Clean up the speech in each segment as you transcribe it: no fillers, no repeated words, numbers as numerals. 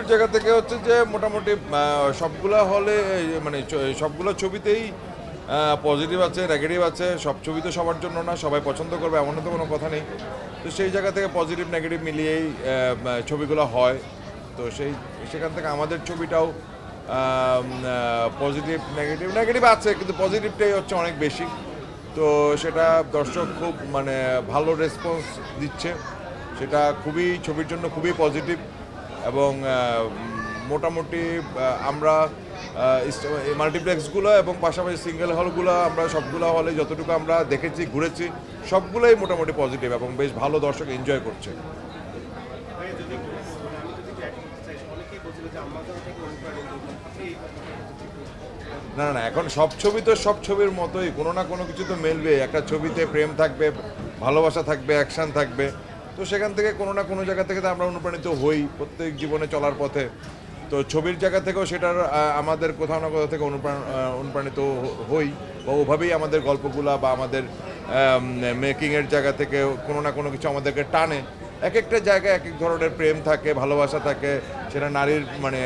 ছবির জায়গা থেকে হচ্ছে যে মোটামুটি সবগুলো হলে মানে সবগুলো ছবিতেই পজিটিভ আছে, নেগেটিভ আছে। সব ছবি তো সবার জন্য না, সবাই পছন্দ করবে এমন তো কোনো কথা নেই। তো সেই জায়গা থেকে পজিটিভ নেগেটিভ মিলিয়েই ছবিগুলো হয়। তো সেখান থেকে আমাদের ছবিটাও পজিটিভ নেগেটিভ নেগেটিভ আছে, কিন্তু পজিটিভটাই হচ্ছে অনেক বেশি। তো সেটা দর্শক খুব মানে ভালো রেসপন্স দিচ্ছে, সেটা খুবই ছবির জন্য খুবই পজিটিভ। এবং মোটামুটি আমরা মাল্টিপ্লেক্সগুলো এবং পাশাপাশি সিঙ্গেল হলগুলো আমরা সবগুলো হলে যতটুকু আমরা দেখেছি ঘুরেছি সবগুলোই মোটামুটি পজিটিভ এবং বেশ ভালো দর্শক এনজয় করছে। না না, এখন সব ছবি তো সব ছবির মতোই কোনো না কোনো কিছু তো মেলবে। একটা ছবিতে প্রেম থাকবে, ভালোবাসা থাকবে, অ্যাকশন থাকবে। তো সেখান থেকে কোনো না কোনো জায়গা থেকে তো আমরা অনুপ্রাণিত হই প্রত্যেক জীবনে চলার পথে। তো ছবির জায়গা থেকেও সেটার আমাদের কোথাও না কোথাও থেকে অনুপ্রাণিত হই, বা ওভাবেই আমাদের গল্পগুলা বা আমাদের মেকিংয়ের জায়গা থেকে কোনো না কোনো কিছু আমাদেরকে টানে। এক একটা জায়গায় এক এক ধরনের প্রেম থাকে, ভালোবাসা থাকে। সেটা নারীর মানে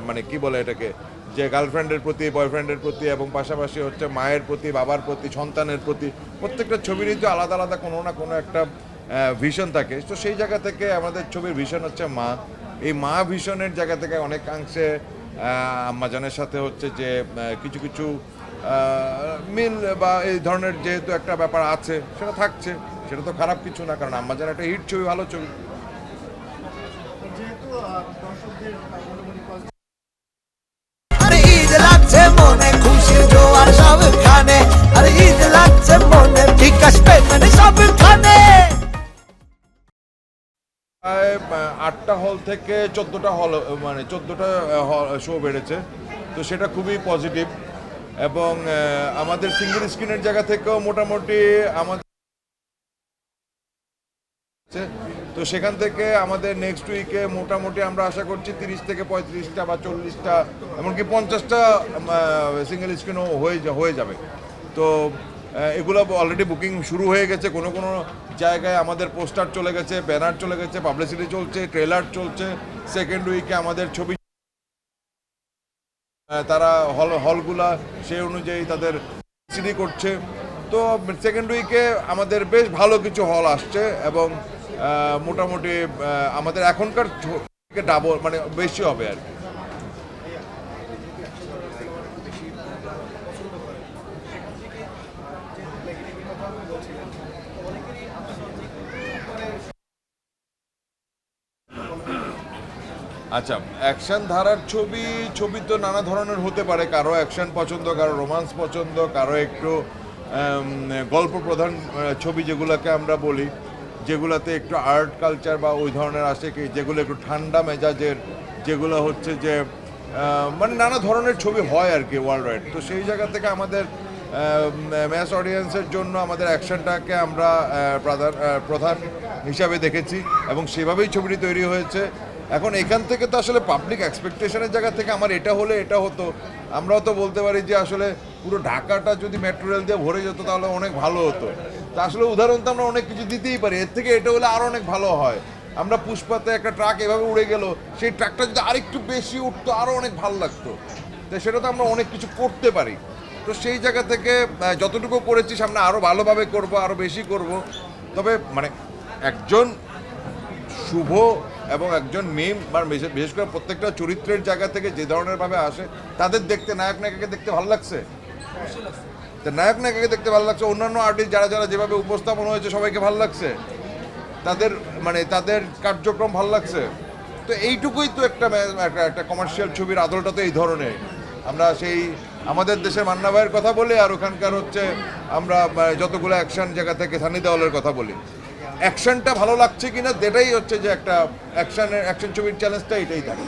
মানে কি বলে এটাকে, যে গার্লফ্রেন্ডের প্রতি, বয়ফ্রেন্ডের প্রতি, এবং পাশাপাশি হচ্ছে মায়ের প্রতি, বাবার প্রতি, সন্তানের প্রতি। প্রত্যেকটা ছবিরই তো আলাদা আলাদা কোনো না কোনো একটা ভিশন থাকে। তো সেই জায়গা থেকে আমাদের ছবির ভিশন হচ্ছে মা। এই মা ভিশনের জায়গা থেকে অনেকাংশে আম্মাজানের সাথে হচ্ছে যে কিছু কিছু মিল বা এই ধরনের যেহেতু একটা ব্যাপার আছে সেটা থাকছে। সেটা তো খারাপ কিছু না, কারণ আম্মাজান একটা হিট ছবি, ভালো ছবি। যেহেতু দর্শকদের মোটামুটি আরে ঈদ লাগছে মনে খুশির জোয়ার সবখানে, আরে ঈদ লাগছে মনে বিকাশ পেমেন্ট সবখানে। প্রায় 8টা হল থেকে 14টা হল, মানে 14টা শো বেড়েছে। তো সেটা খুবই পজিটিভ। এবং আমাদের সিঙ্গেল স্ক্রিনের জায়গা থেকেও মোটামুটি আমাদের, তো সেখান থেকে আমাদের নেক্সট উইকে মোটামুটি আমরা আশা করছি 30 থেকে 35টা বা 40টা, এমনকি 50টা সিঙ্গেল স্ক্রিনও হয়ে যাবে। তো এগুলো অলরেডি বুকিং শুরু হয়ে গেছে। কোনো কোনো জায়গায় আমাদের পোস্টার চলে গেছে, ব্যানার চলে গেছে, পাবলিসিটি চলছে, ট্রেলার চলছে। সেকেন্ড উইকে আমাদের ছবি তারা হলগুলা সেই অনুযায়ী তাদের সিডি করছে। তো সেকেন্ড উইকে আমাদের বেশ ভালো কিছু হল আসছে এবং মোটামুটি আমাদের এখনকার ডাবল মানে বেশি হবে আর কি। আচ্ছা, অ্যাকশন ধারার ছবি ছবি তো নানা ধরনের হতে পারে। কারো অ্যাকশন পছন্দ, কারো রোমান্স পছন্দ, কারো একটু গল্প প্রধান ছবি যেগুলোকে আমরা বলি, যেগুলোতে একটু আর্ট কালচার বা ওই ধরনের আসে কি, যেগুলো একটু ঠান্ডা মেজাজের, যেগুলো হচ্ছে যে মানে নানা ধরনের ছবি হয় আর কি ওয়ার্ল্ড ওয়াইড। তো সেই জায়গা থেকে আমাদের ম্যাস অডিয়েন্সের জন্য আমাদের অ্যাকশনটাকে আমরা প্রধান হিসাবে দেখেছি এবং সেভাবেই ছবিটি তৈরি হয়েছে। এখন এখান থেকে তো আসলে পাবলিক এক্সপেকটেশনের জায়গা থেকে আমার এটা হলে এটা হতো, আমরাও তো বলতে পারি যে আসলে পুরো ঢাকাটা যদি মেট্রো রেল দিয়ে ভরে যেত তাহলে অনেক ভালো হতো। তা আসলে উদাহরণ তো আমরা অনেক কিছু দিতেই পারি, এর থেকে এটা হলে আরও অনেক ভালো হয়। আমরা পুষ্পাতে একটা ট্রাক এভাবে উড়ে গেল, সেই ট্রাকটা যদি আরেকটু বেশি উঠতো আরও অনেক ভালো লাগতো। তো সেটা তো আমরা অনেক কিছু করতে পারি। তো সেই জায়গা থেকে যতটুকু করেছি সামনে আরও ভালোভাবে করব, আরও বেশি করব। তবে মানে একজন শুভ এবং একজন মিম বা বিশেষ করে প্রত্যেকটা চরিত্রের জায়গা থেকে যে ধরনের ভাবে আসে, তাদের দেখতে নায়ক নায়িকাকে দেখতে ভালো লাগছে। তো নায়ক নায়িকাকে দেখতে ভালো লাগছে, অন্যান্য আর্টিস্ট যারা যারা যেভাবে উপস্থাপন হয়েছে সবাইকে ভালো লাগছে, তাদের মানে তাদের কার্যক্রম ভালো লাগছে। তো এইটুকুই তো একটা একটা কমার্শিয়াল ছবির আদলটা তো এই ধরনের। আমরা সেই আমাদের দেশের মান্না ভাইয়ের কথা বলি, আর ওখানকার হচ্ছে আমরা যতগুলো অ্যাকশন জায়গা থেকে সানি দেওয়ালের কথা বলি। অ্যাকশনটা ভালো লাগছে কিনা, এটাই হচ্ছে যে একটা অ্যাকশন ছবির চ্যালেঞ্জটা এটাই থাকে।